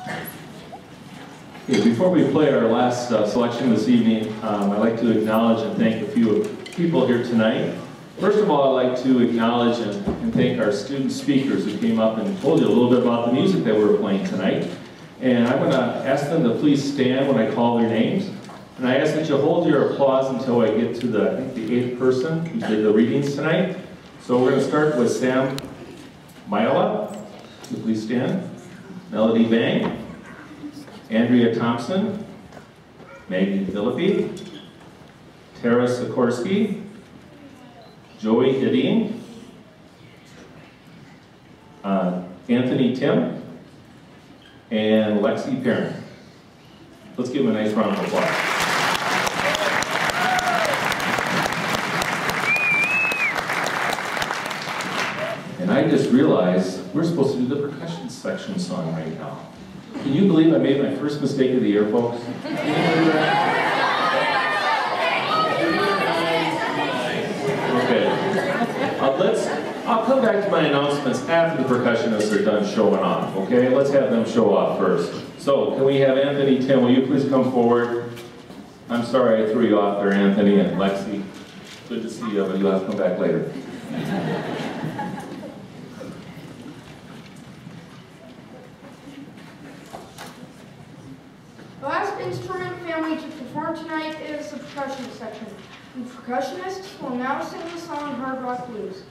Okay, before we play our last selection this evening, I'd like to acknowledge and thank a few people here tonight. First of all, I'd like to acknowledge and thank our student speakers who came up and told you a little bit about the music that we're playing tonight. And I'm going to ask them to please stand when I call their names. And I ask that you hold your applause until I get to the 8th person who did the readings tonight. So we're going to start with Sam Myla. So please stand. Melody Bang. Andrea Thompson. Maggie Philippi. Tara Sikorsky. Joey Hidding. Anthony Tim. And Lexi Perrin. Let's give them a nice round of applause. And I just realized we're supposed to do the percussion section song right now. Can you believe I made my first mistake of the year, folks? Okay. I'll come back to my announcements after the percussionists are done showing off, okay? Let's have them show off first. So, can we have Anthony Tim, will you please come forward? I'm sorry I threw you off there, Anthony and Lexi. Good to see you, but you'll have to come back later. The last instrument family to perform tonight is the percussion section. The percussionists will now sing the song Hard Rock Blues.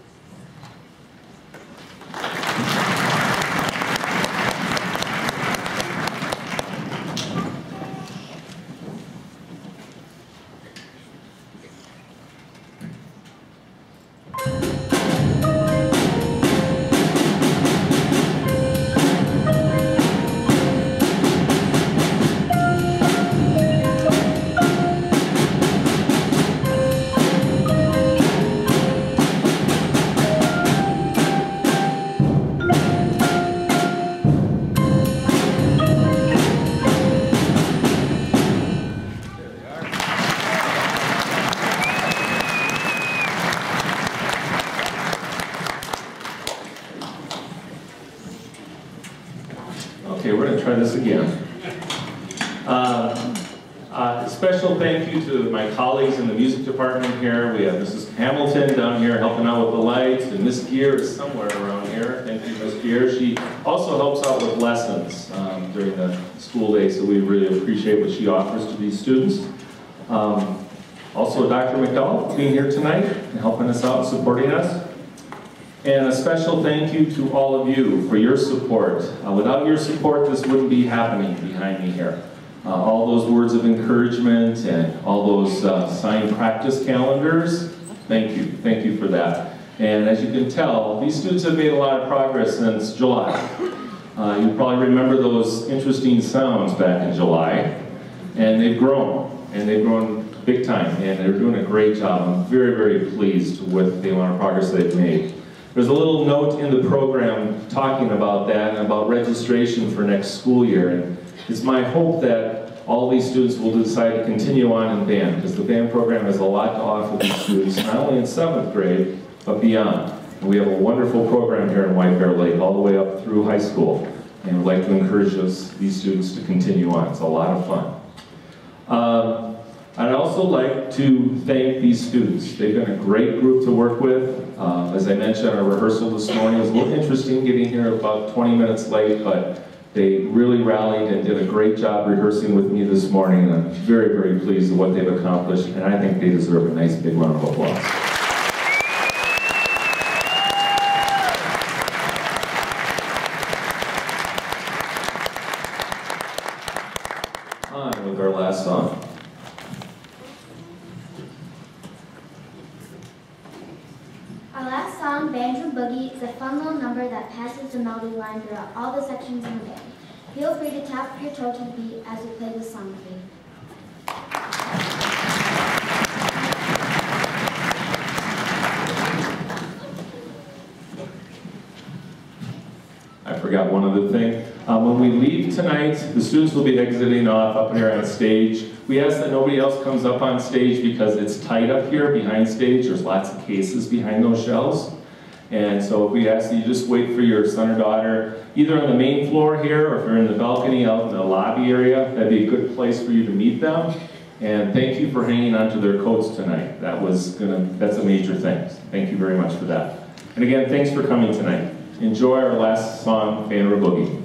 Okay, we're going to try this again. A special thank you to my colleagues in the music department here. We have Mrs. Hamilton down here helping out with the lights, and Miss Gear is somewhere around here. Thank you, Miss Gear. She also helps out with lessons during the school day, so we really appreciate what she offers to these students. Also, Dr. McDowell being here tonight and helping us out and supporting us. And a special thank you to all of you for your support. Without your support, this wouldn't be happening behind me here. All those words of encouragement and all those signed practice calendars, thank you for that. And as you can tell, these students have made a lot of progress since July. You probably remember those interesting sounds back in July, and they've grown big time, and they're doing a great job. I'm very, very pleased with the amount of progress they've made. There's a little note in the program talking about that and about registration for next school year. And it's my hope that all these students will decide to continue on in band, because the band program has a lot to offer these students, not only in 7th grade, but beyond. And we have a wonderful program here in White Bear Lake, all the way up through high school. And we'd like to encourage these students to continue on. It's a lot of fun. I'd also like to thank these students. They've been a great group to work with. As I mentioned, our rehearsal this morning was a little interesting, getting here about 20 minutes late, but they really rallied and did a great job rehearsing with me this morning. I'm very, very pleased with what they've accomplished, and I think they deserve a nice big round of applause. On with our last song. Our last song, Banjo Boogie, is a fun little number that passes the melody line throughout all the sections in the band. Feel free to tap your toe to the beat as we play this song with you. I forgot one other thing. When we leave tonight, the students will be exiting off up here on stage. We ask that nobody else comes up on stage because it's tight up here behind stage. There's lots of cases behind those shelves. And so we ask that you just wait for your son or daughter, either on the main floor here, or if you're in the balcony out in the lobby area, that'd be a good place for you to meet them. And thank you for hanging on to their coats tonight. That's a major thing. Thank you very much for that. And again, thanks for coming tonight. Enjoy our last song, Banner Boogie.